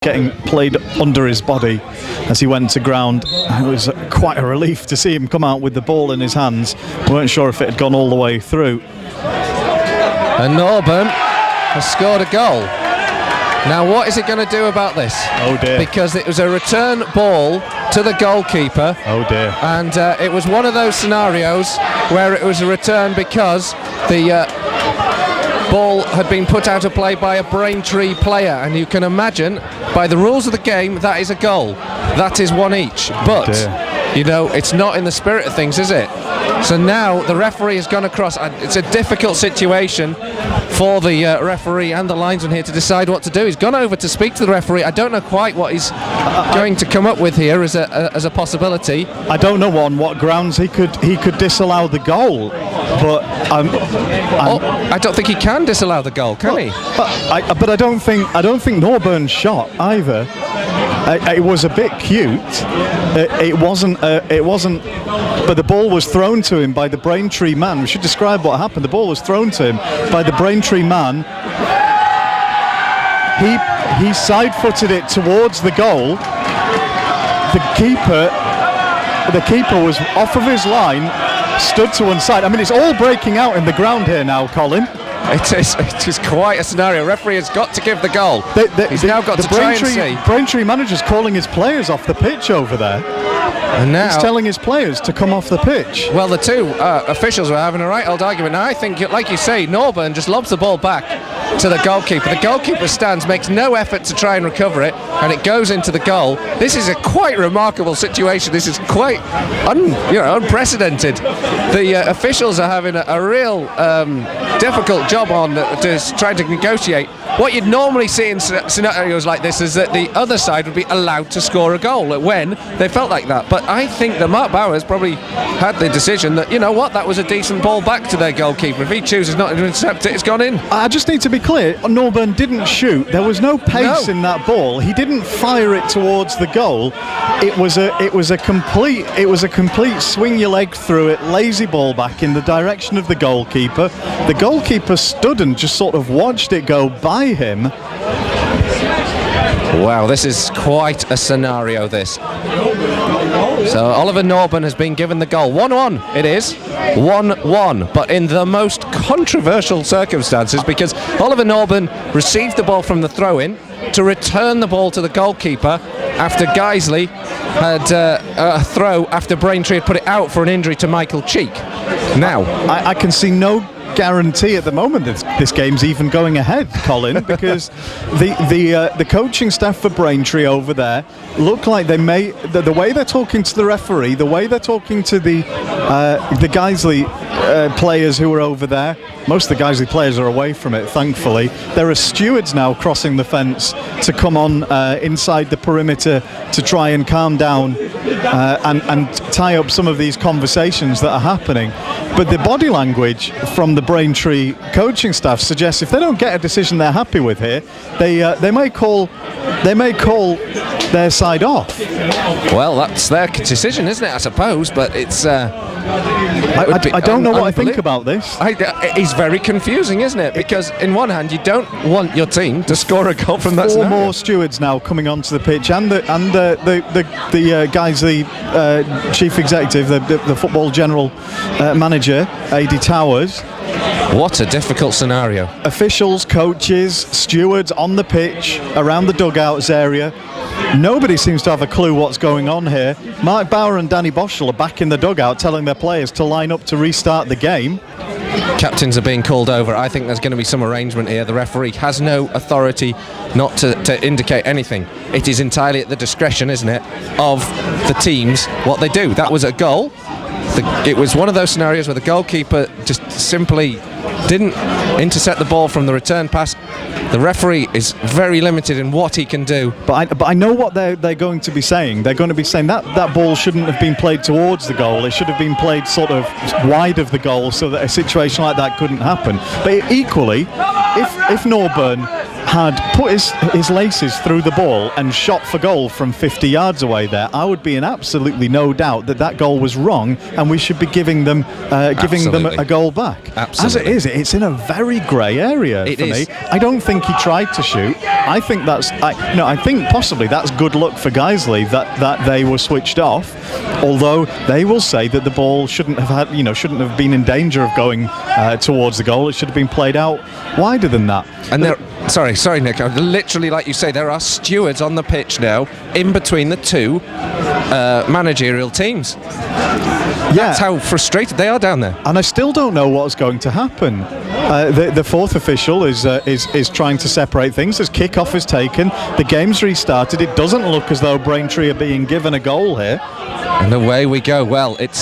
getting played under his body as he went to ground. It was quite a relief to see him come out with the ball in his hands. We weren't sure if it had gone all the way through. And Norburn has scored a goal. Now what is he going to do about this? Oh dear. Because it was a return ball to the goalkeeper. Oh dear. And it was one of those scenarios where it was a return because the ball had been put out of play by a Braintree player, and you can imagine by the rules of the game that is a goal. That is one each. But you know, it's not in the spirit of things, is it? So now the referee has gone across. It's a difficult situation for the referee and the linesman here to decide what to do. He's gone over to speak to the referee. I don't know quite what he's going to come up with here as a possibility. I don't know on what grounds he could disallow the goal, but I don't think he can disallow the goal, can he? But I don't think Norburn's shot either. It was a bit cute. It wasn't. But the ball was thrown to him by the Braintree man. We should describe what happened. The ball was thrown to him by the Braintree man. He side-footed it towards the goal. The keeper was off of his line, stood to one side. I mean, it's all breaking out in the ground here now, Colin. It is quite a scenario. Referee has got to give the goal. He's now got to try and see. Braintree manager's calling his players off the pitch over there. And now he's telling his players to come off the pitch. Well, the two officials were having a right old argument. Now, I think, like you say, Norburn just lobs the ball back to the goalkeeper. The goalkeeper stands, makes no effort to try and recover it, and it goes into the goal. This is a quite remarkable situation. This is quite unprecedented. The officials are having a real difficult job on trying to negotiate. What you'd normally see in scenarios like this is that the other side would be allowed to score a goal when they felt like that. But I think that Mark Bowers probably had the decision that, you know what, that was a decent ball back to their goalkeeper. If he chooses not to intercept it, it's gone in. I just need to be clear, Norburn didn't shoot. There was no pace in that ball. He didn't fire it towards the goal. It was a complete swing your leg through it, lazy ball back in the direction of the goalkeeper. The goalkeeper stood and just sort of watched it go by him. Wow, this is quite a scenario, this. So Oliver Norburn has been given the goal. 1-1 it is. 1-1, but in the most controversial circumstances, because Oliver Norburn received the ball from the throw-in to return the ball to the goalkeeper after Geisley had a throw after Braintree had put it out for an injury to Michael Cheek. Now, I can see no guarantee at the moment that this game's even going ahead, Colin, because the coaching staff for Braintree over there look like they may, the way they're talking to the referee, the way they're talking to the Geisley players who are over there. Most of the Geisley players are away from it, thankfully. There are stewards now crossing the fence to come on inside the perimeter to try and calm down and tie up some of these conversations that are happening. But the body language from the Braintree coaching staff suggests if they don't get a decision they're happy with here, they may call their side off. Well, that's their decision, isn't it? I suppose, but it's. I don't know what I think about this. It's very confusing, isn't it? Because in one hand, you don't want your team to score a goal from that. Four more stewards now coming onto the pitch, and the guys, the chief executive, the football general manager, AD Towers. What a difficult scenario. Officials, coaches, stewards on the pitch, around the dugouts area. Nobody seems to have a clue what's going on here. Mark Bauer and Danny Boschel are back in the dugout telling their players to line up to restart the game. Captains are being called over. I think there's going to be some arrangement here. The referee has no authority not to indicate anything. It is entirely at the discretion, isn't it, of the teams what they do. That was a goal. It was one of those scenarios where the goalkeeper just simply didn't intercept the ball from the return pass. The referee is very limited in what he can do. But I know what they're going to be saying. They're going to be saying that ball shouldn't have been played towards the goal. It should have been played sort of wide of the goal so that a situation like that couldn't happen. But equally, if Norburn had put his laces through the ball and shot for goal from 50 yards away there, I would be in absolutely no doubt that goal was wrong and we should be giving them a goal back. Absolutely. As it is, it's in a very grey area for me. I don't think he tried to shoot. I think I think possibly that's good luck for Guiseley that they were switched off. Although they will say that the ball shouldn't have been in danger of going towards the goal. It should have been played out wider than that. And sorry, Nick. Literally, like you say, there are stewards on the pitch now, in between the two managerial teams. That's how frustrated they are down there. And I still don't know what's going to happen. The fourth official is trying to separate things. As kick-off is taken, the game's restarted. It doesn't look as though Braintree are being given a goal here. And away we go. Well, it's